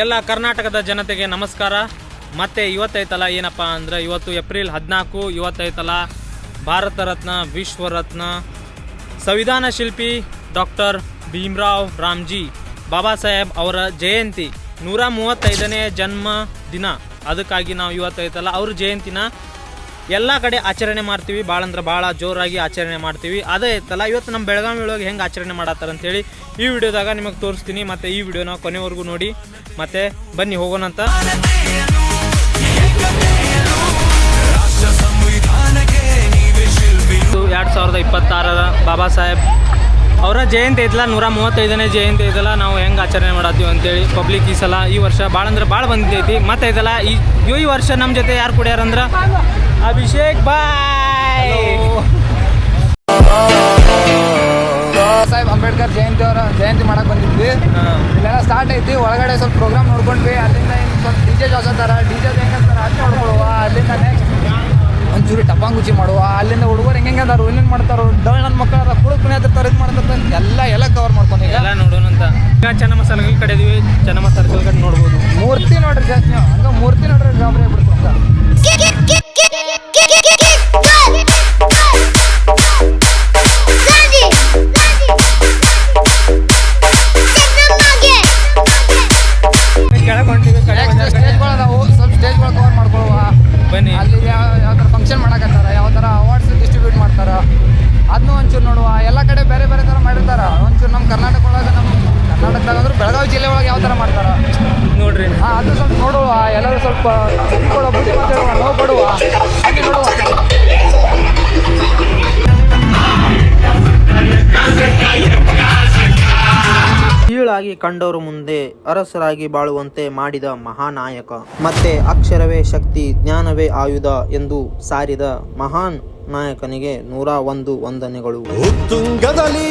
ಎಲ್ಲ ಕರ್ನಾಟಕದ ಜನತೆಗೆ ನಮಸ್ಕಾರ. ಮತ್ತು ಇವತ್ತೈತಲ್ಲ ಏನಪ್ಪ ಅಂದ್ರೆ ಇವತ್ತು ಏಪ್ರಿಲ್ 14 ಇವತ್ತೈತಲ್ಲ ಭಾರತ ರತ್ನ ವಿಶ್ವರತ್ನ ಸಂವಿಧಾನ ಶಿಲ್ಪಿ ಡಾಕ್ಟರ್ ಭೀಮರಾವ್ ರಾಮ್ಜಿ ಬಾಬಾ ಸಾಹೇಬ್ ಅವರ ಜಯಂತಿ 135ನೇ ಜನ್ಮ ದಿನ. ಅದಕ್ಕಾಗಿ ನಾವು ಇವತ್ತೈತಲ್ಲ ಅವ್ರ ಜಯಂತಿನ ಎಲ್ಲ ಕಡೆ ಆಚರಣೆ ಮಾಡ್ತೀವಿ. ಭಾಳ ಅಂದ್ರೆ ಭಾಳ ಜೋರಾಗಿ ಆಚರಣೆ ಮಾಡ್ತೀವಿ. ಅದೇ ಐತಲ್ಲ ಇವತ್ತು ನಮ್ಮ ಬೆಳಗಾವಿ ಒಳಗೆ ಹೆಂಗೆ ಆಚರಣೆ ಮಾಡತ್ತಾರ ಅಂತೇಳಿ ಈ ವಿಡಿಯೋದಾಗ ನಿಮಗೆ ತೋರಿಸ್ತೀನಿ. ಮತ್ತು ಈ ವಿಡಿಯೋನ ಕೊನೆವರೆಗೂ ನೋಡಿ. ಮತ್ತು ಬನ್ನಿ ಹೋಗೋಣಂತ. 2026 ಬಾಬಾ ಸಾಹೇಬ್ ಅವರ ಜಯಂತಿ ಐತಲ್ಲ 135ನೇ ಜಯಂತಿ ಐತಲ್ಲ ನಾವು ಹೆಂಗೆ ಆಚರಣೆ ಮಾಡತ್ತೀವಿ ಅಂತೇಳಿ ಪಬ್ಲಿಕ್ ಈ ಸಲ ಈ ವರ್ಷ ಭಾಳ ಅಂದ್ರೆ ಭಾಳ ಬಂದೈತಿ. ಮತ್ತು ಐತಲ್ಲ ಈ ವರ್ಷ ನಮ್ಮ ಜೊತೆ ಯಾರು ಕುಡಿಯಾರಂದ್ರೆ ಅಭಿಷೇಕ್ ಬಾಯ್. ಸಾಹೇಬ್ ಅಂಬೇಡ್ಕರ್ ಜಯಂತಿ ಮಾಡಕ್ಕೆ ಬಂದಿದ್ವಿ. ಇಲ್ಲೆಲ್ಲ ಸ್ಟಾರ್ಟ್ ಐತಿ. ಒಳಗಡೆ ಸ್ವಲ್ಪ ಪ್ರೋಗ್ರಾಮ್ ನೋಡ್ಕೊಂಡ್ವಿ. ಅಲ್ಲಿಂದ ಸ್ವಲ್ಪ ಡಿಜೆ ಜೋಸತ್ತಾರ. ಡಿಜೆ ಹೆಂಗಂತಾರ ಅದು ನೋಡ್ಕೊಳ್ಳುವ. ಅಲ್ಲಿಂದ ನೆಕ್ಸ್ಟ್ ಒಂಚೂರು ಟಪಾಂಗುಚಿ ಮಾಡುವ. ಅಲ್ಲಿಂದ ಹುಡುಗರು ಹೆಂಗೆ ಅದಾರು ಇನ್ನೇನು ಮಾಡ್ತಾರೋ ಡಳ್ ನನ್ನ ಮಕ್ಕಳ ಕುಡುಕ್ ಕುಣಿಯತ್ತಿರ್ತಾರೆ ಇದು ಮಾಡ್ತಾರೆ ಎಲ್ಲ ಕವರ್ ಮಾಡ್ಕೊಂಡು ಎಲ್ಲ ನೋಡೋಣಂತ. ಈಗ ಚೆನ್ನ ಮಸಾಲೆಗಳ ಕಡೆ ಇದೀವಿ. ಚೆನ್ನ ಮಸಾಲೆಗಳ ಕಡೆ ನೋಡ್ಬೋದು. ಮೂರ್ತಿ ನೋಡ್ರಿ ಜಾಸ್ತಿ ನೀವು ಹಂಗೆ ಮೂರ್ತಿ ನೋಡ್ರಿ ಗಾಬರಿ ಆಗ್ಬಿಡ್ತಾರೆ. ಸ್ಟೇಜ್ಗಳದಾವು ಸ್ವಲ್ಪ ಸ್ಟೇಜ್ಗಳು ಕವರ್ ಮಾಡ್ಕೊಳ್ಳುವ. ಬನ್ನಿ. ಅಲ್ಲಿ ಯಾವ ಥರ ಫಂಕ್ಷನ್ ಮಾಡಕತ್ತಾರ, ಯಾವ ಥರ ಅವಾರ್ಡ್ಸ್ ಡಿಸ್ಟ್ರಿಬ್ಯೂಟ್ ಮಾಡ್ತಾರ ಅದನ್ನೂ ಒಂಚೂರು ನೋಡುವ. ಎಲ್ಲ ಕಡೆ ಬೇರೆ ಬೇರೆ ಥರ ಮಾಡಿರ್ತಾರ. ಒಂಚೂರು ನಮ್ಮ ಕರ್ನಾಟಕ ಒಳಗೆ ಕರ್ನಾಟಕದಾಗ ಅಂದ್ರೆ ಬೆಳಗಾವಿ ಜಿಲ್ಲೆ ಒಳಗೆ ಯಾವ ಥರ ಮಾಡ್ತಾರ ನೋಡ್ರಿ. ಅದು ಸ್ವಲ್ಪ ನೋಡುವ. ಎಲ್ಲರೂ ಸ್ವಲ್ಪ ಬುದ್ಧಿ ಮಾತಾಡುವ, ನೋವು ಪಡುವ, ಅಲ್ಲಿ ನೋಡುವ. ಕೀಳಾಗಿ ಕಂಡವರು ಮುಂದೆ ಅರಸರಾಗಿ ಬಾಳುವಂತೆ ಮಾಡಿದ ಮಹಾನಾಯಕ. ಮತ್ತೆ ಅಕ್ಷರವೇ ಶಕ್ತಿ, ಜ್ಞಾನವೇ ಆಯುಧ ಎಂದು ಸಾರಿದ ಮಹಾನ್ ನಾಯಕನಿಗೆ 101 ವಂದನೆಗಳು. ಉತ್ತುಂಗದಲ್ಲಿ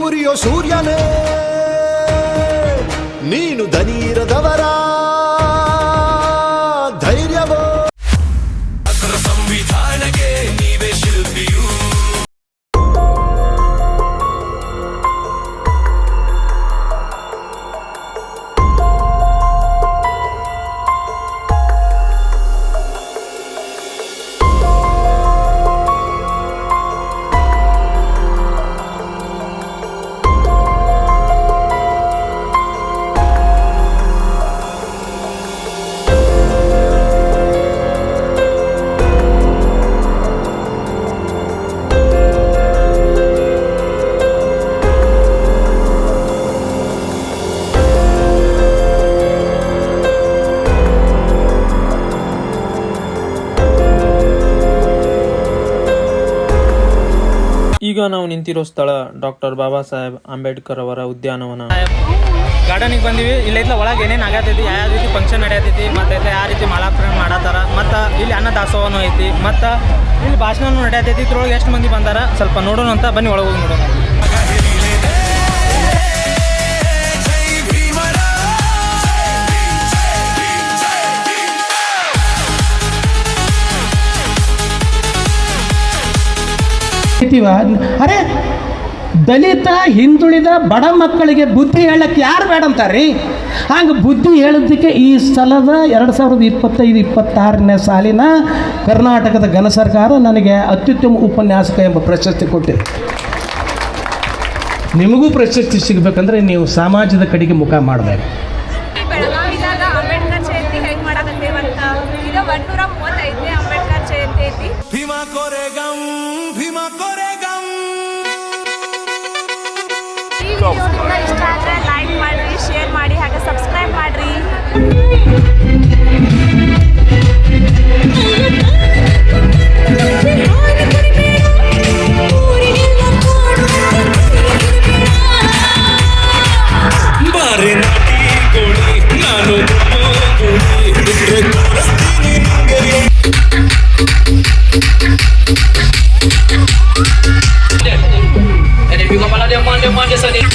ಉರಿಯೋ ಸೂರ್ಯನೇ ನೀನು ದನೀರದವರ ಧೈರ್ಯವೋ. ಸಂವಿಧಾನಕ್ಕೆ ನೀವೇ ಶಿಲ್ಪಿಯು. ಈಗ ನಾವು ನಿಂತಿರೋ ಸ್ಥಳ ಡಾಕ್ಟರ್ ಬಾಬಾ ಸಾಹೇಬ್ ಅಂಬೇಡ್ಕರ್ ಅವರ ಉದ್ಯಾನವನ. ಗಾರ್ಡನಿಗೆ ಬಂದಿವಿ. ಇಲ್ಲೈತ್ಲ ಒಳಗೆ ಏನೇನು ಆಗತೈತಿ, ಯಾವ ರೀತಿ ಫಂಕ್ಷನ್ ನಡೆಯತೈತಿ, ಮತ್ತು ಯಾವ ರೀತಿ ಮಾಲಾರ್ಪಣೆ ಮಾಡತ್ತಾರ, ಮತ್ತು ಇಲ್ಲಿ ಅನ್ನ ದಾಸೋಹನೂ ಐತಿ, ಮತ್ತು ಇಲ್ಲಿ ಭಾಷಣನೂ ನಡೆಯತೈತಿ. ಇದ್ರೊಳಗೆ ಎಷ್ಟು ಮಂದಿ ಬಂದಾರ ಸ್ವಲ್ಪ ನೋಡೋಣ ಅಂತ. ಬನ್ನಿ ಒಳಗೆ ಹೋಗಿ ನೋಡೋಣ. ಅರೆ ದಲಿತ ಹಿಂದುಳಿದ ಬಡ ಮಕ್ಕಳಿಗೆ ಬುದ್ಧಿ ಹೇಳಕ್ಕೆ ಯಾರು ಬೇಡ ಅಂತಾರ್ರಿ. ಹಂಗೆ ಬುದ್ಧಿ ಹೇಳೋದಕ್ಕೆ ಈ ಸ್ಥಳದ 2025-26ನೇ ಸಾಲಿನ ಕರ್ನಾಟಕದ ಘನ ಸರ್ಕಾರ ನನಗೆ ಅತ್ಯುತ್ತಮ ಉಪನ್ಯಾಸಕ ಎಂಬ ಪ್ರಶಸ್ತಿ ಕೊಟ್ಟಿದೆ. ನಿಮಗೂ ಪ್ರಶಸ್ತಿ ಸಿಗಬೇಕಂದ್ರೆ ನೀವು ಸಮಾಜದ ಕಡೆಗೆ ಮುಖ ಮಾಡಬೇಕು. ಬೆಳಗಾವಿದಾಗ ಅಂಬೇಡ್ಕರ್ ಜಯಂತಿ ಹೆಂಗೆ ಮಾಡಕತ್ತೇವಂತ ಇದು 135ನೇ ಅಂಬೇಡ್ಕರ್ ಜಯಂತಿ ಐತಿ. ಭೀಮಾ ಕೊರೆಗಂ ಭೀಮಾ ಕೊರೆಗಂ. ಈ ವಿಡಿಯೋ ನಿಮ್ಗೆ ಇಷ್ಟ ಆದರೆ ಲೈಕ್ ಮಾಡಿರಿ, ಶೇರ್ ಮಾಡಿ, ಹಾಗೆ ಸಬ್ಸ್ಕ್ರೈಬ್ ಮಾಡಿರಿ. Demanda essa dele.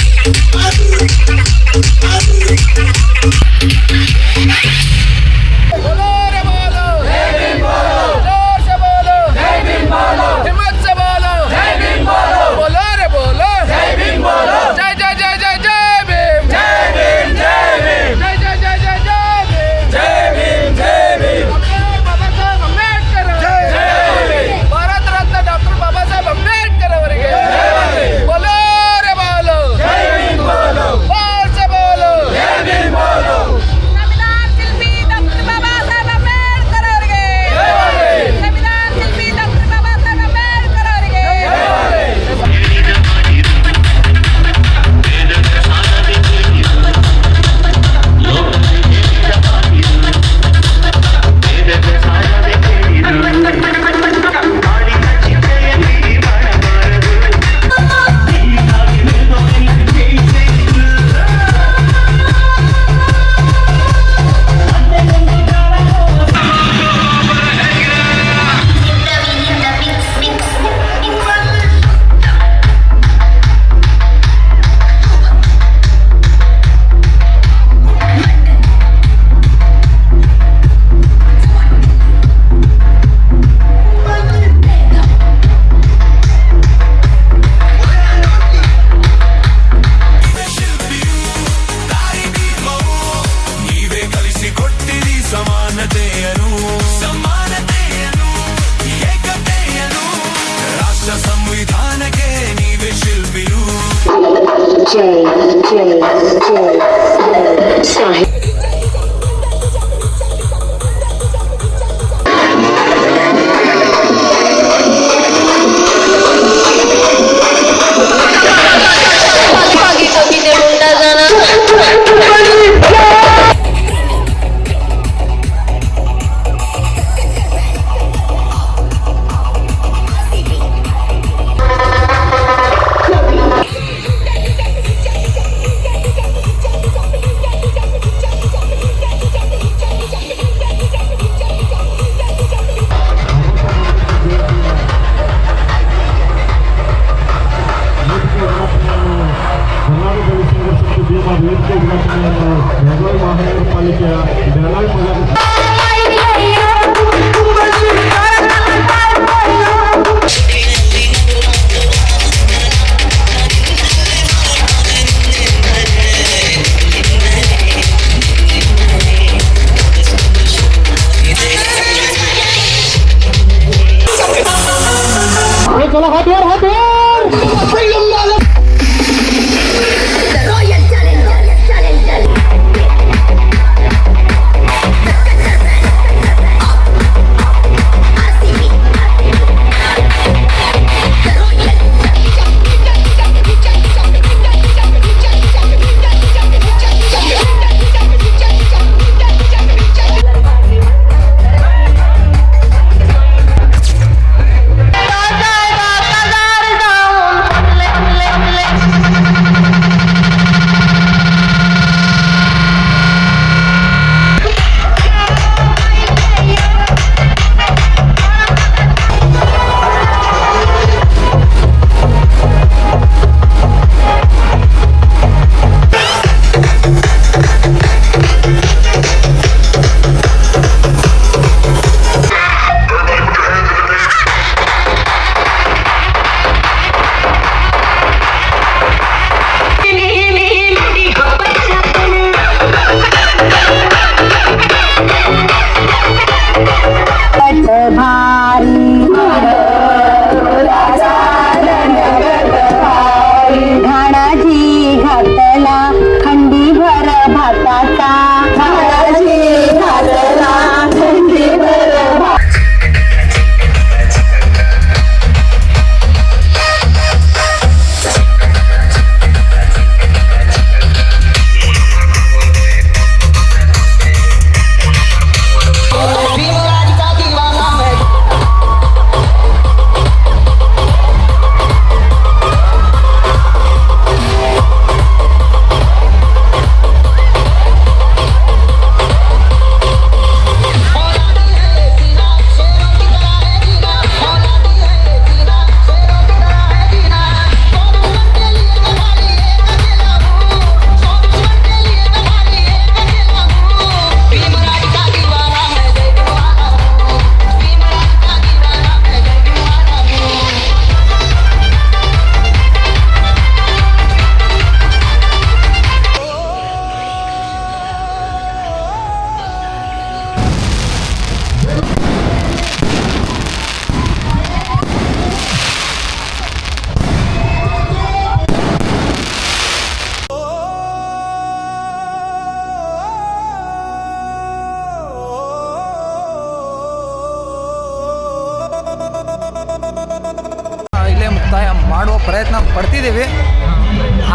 ಮಾಡುವ ಪ್ರಯತ್ನ ಪಡ್ತಿದ್ದೀವಿ.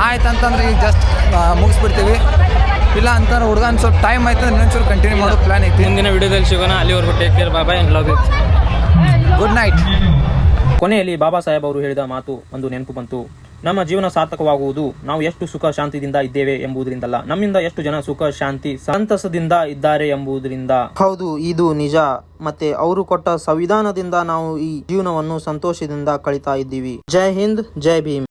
ಆಯ್ತಂತಂದ್ರೆ ಈಗ ಜಸ್ಟ್ ಮುಗಿಸ್ಬಿಡ್ತೀವಿ. ಇಲ್ಲ ಅಂತಂದ್ರೆ ಹುಡುಗನ ಸ್ವಲ್ಪ ಟೈಮ್ ಆಯ್ತು ಅಂದ್ರೆ ಇನ್ನೊಂಚೂರು ಕಂಟಿನ್ಯೂ ಮಾಡೋ ಪ್ಲಾನ್ ಐತಿ. ಮುಂದಿನ ವಿಡಿಯೋದಲ್ಲಿ ಸಿಗೋಣ. ಅಲ್ಲಿವರೆಗೂ take care, bye bye, love you, good night. ಕೊನೆಯಲ್ಲಿ ಬಾಬಾ ಸಾಹೇಬ್ ಅವರು ಹೇಳಿದ ಮಾತು ಒಂದು ನೆನಪು ಬಂತು. ನಮ್ಮ ಜೀವನ ಸಾರ್ಥಕವಾಗುವುದು ನಾವು ಎಷ್ಟು ಸುಖ ಶಾಂತಿಯಿಂದ ಇದ್ದೇವೆ ಎಂಬುದರಿಂದಲ್ಲ, ನಮ್ಮಿಂದ ಎಷ್ಟು ಜನ ಸುಖ ಶಾಂತಿ ಸಂತಸದಿಂದ ಇದ್ದಾರೆ ಎಂಬುದರಿಂದ. ಹೌದು, ಇದು ನಿಜ. ಮತ್ತೆ ಅವರು ಕೊಟ್ಟ ಸಂವಿಧಾನದಿಂದ ನಾವು ಈ ಜೀವನವನ್ನು ಸಂತೋಷದಿಂದ ಕಳೀತಾ ಇದ್ದೀವಿ. ಜೈ ಹಿಂದ್, ಜೈ ಭೀಮ್.